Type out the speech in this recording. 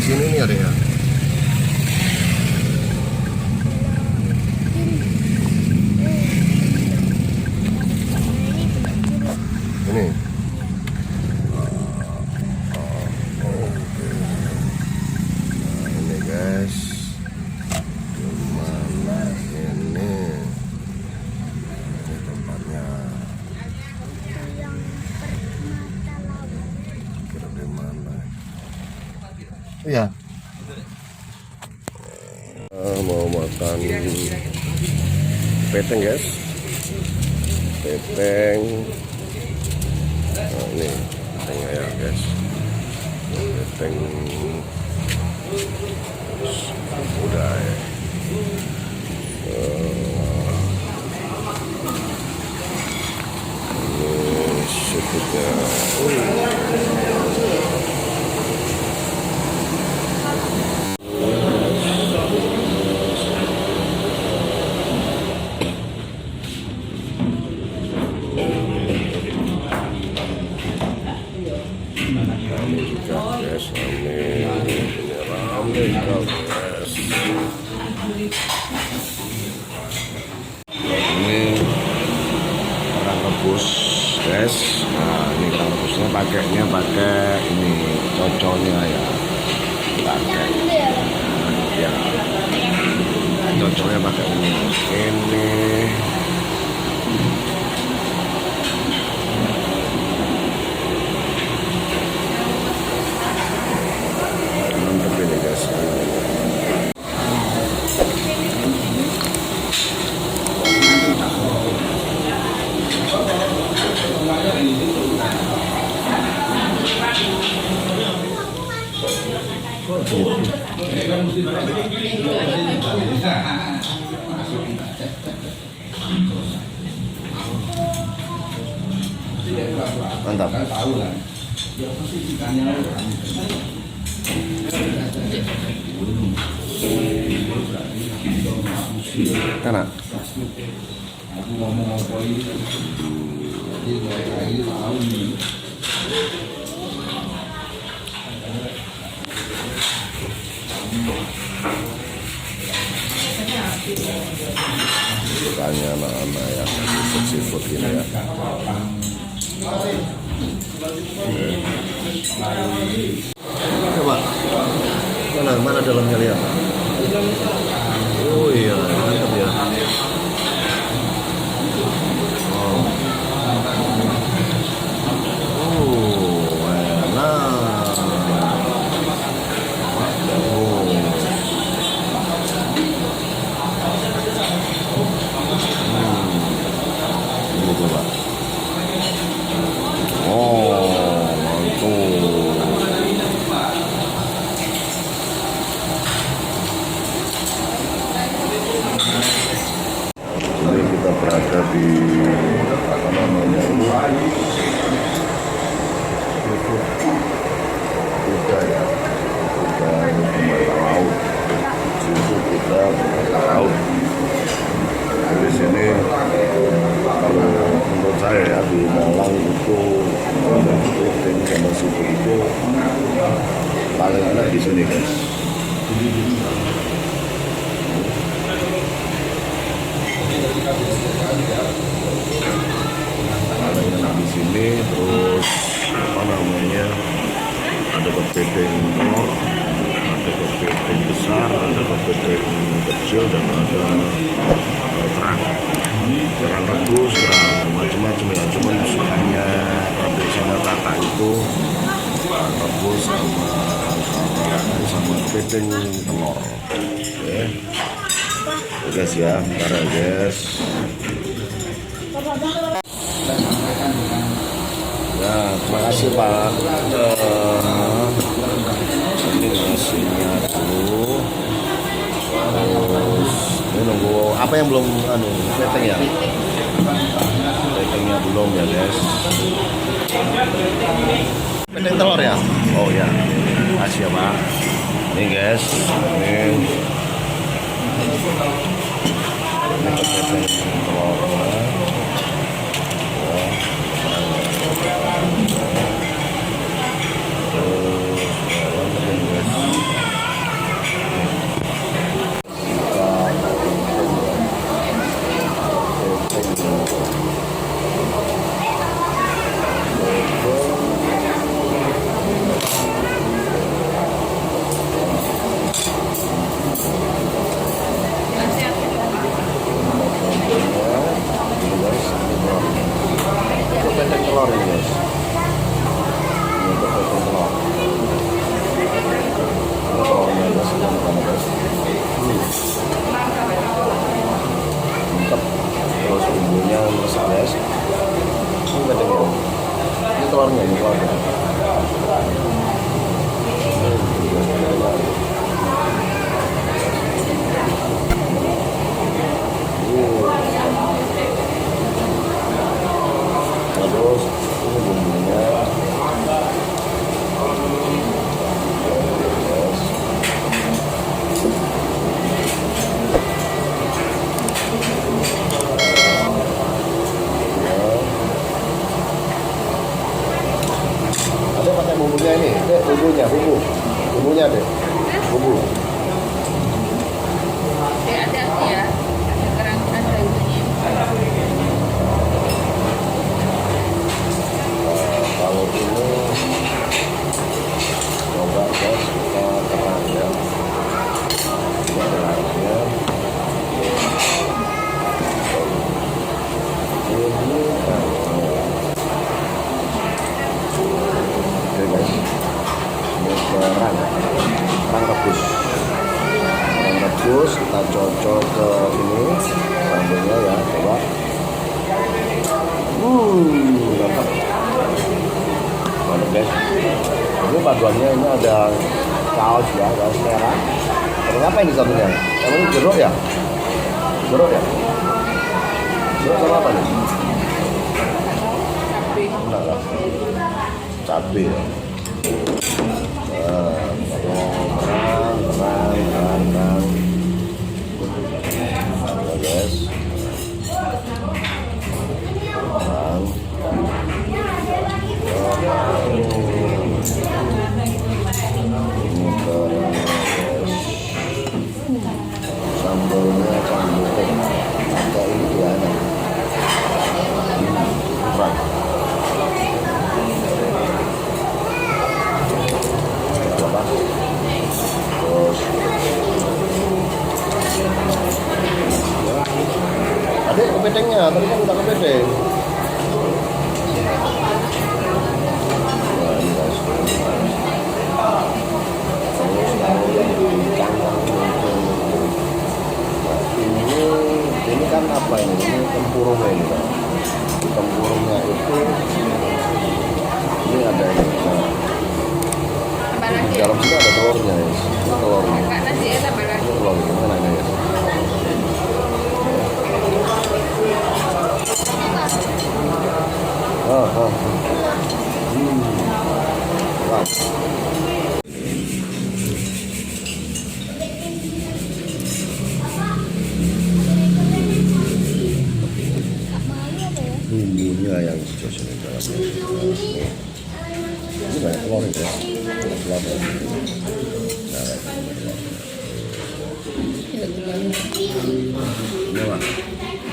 sini nih ada ya. Ini. Ini guys. Gimana ini? Ini tempatnya. Kira di mana? Iya. Mau makan peteng guys. Peteng. Nah, ini petengnya ya guys. Peteng udah ya. Ini siputnya. Rame juga guys, rame guys. Ini orang rebus guys. Nah ini orang rebusnya pakainya pakai ini coconya ya, pakai ya coconya pakai ini. Mantap. Kanan. Sukanya anak-anak yang seafood gini ya. Coba mana dalamnya lihat. Oh iya, mantap ya. Kita berada di apa namanya ini kita ya kita pembatas laut situ kita laut di sini kalau menurut saya ya di Malang itu penting sama situ itu paling enak di sini guys. Ada yang enak di sini, terus apa namanya, ada kepiting telur, ada kepiting besar, ada kepiting kecil, dan ada kerang rebus, kerang macam-macam ya. Cuman sukanya tradisional kakak itu rebus sama kepiting telur. Oke. Guys ya, bentar ya guys. Ya, terima kasih Pak. Ini nasinya dulu. Terus ini nunggu apa yang belum peteng ya? Petengnya belum ya guys. Peteng telur ya? Oh ya. Terima kasih ya Pak. Ini guys, ini peteng telurnya. Terus telur ini guys. Ini untuk potong telur. Ini telurnya guys, guys. Mantap. Terus bumbunya meresap guys. Ini kacangnya. Ini telurnya, ini telurnya. Terus ini bumbunya. Ada pakai bumbunya ini, bumbunya deh, bumbu. Ada ya, sekarang ada itunya. Kalau ini coba guys kita terang ya, terangnya ini oke guys, ini kerang rebus kita cocok ke ini sambelnya ya, coba mantap guys. Ini paduannya ini ada saus ya, saus merah. Terus apa ini satunya? Yang ini jeruk ya? Jeruk sama apa nih? Enggak lah. Cabai ya. Terang. Ya guys. Sambalnya campur pakai ini juga enak. Kurang. Apa? Terus ada kepitingnya, tadi kan udah kepiting. Nah, ini guys. Terus kalau yang dicangkang ini kan apa ini? Ini tempurungnya ini kan. Di tempurungnya itu ini ada ini. Nah, di dalam sini ada telurnya ya. Ini telurnya. Ini telur ini kan ada ya. Wow. Bumbunya yang sosial ini dalamnya. Ini banyak telur ya. Telur. Nah, ini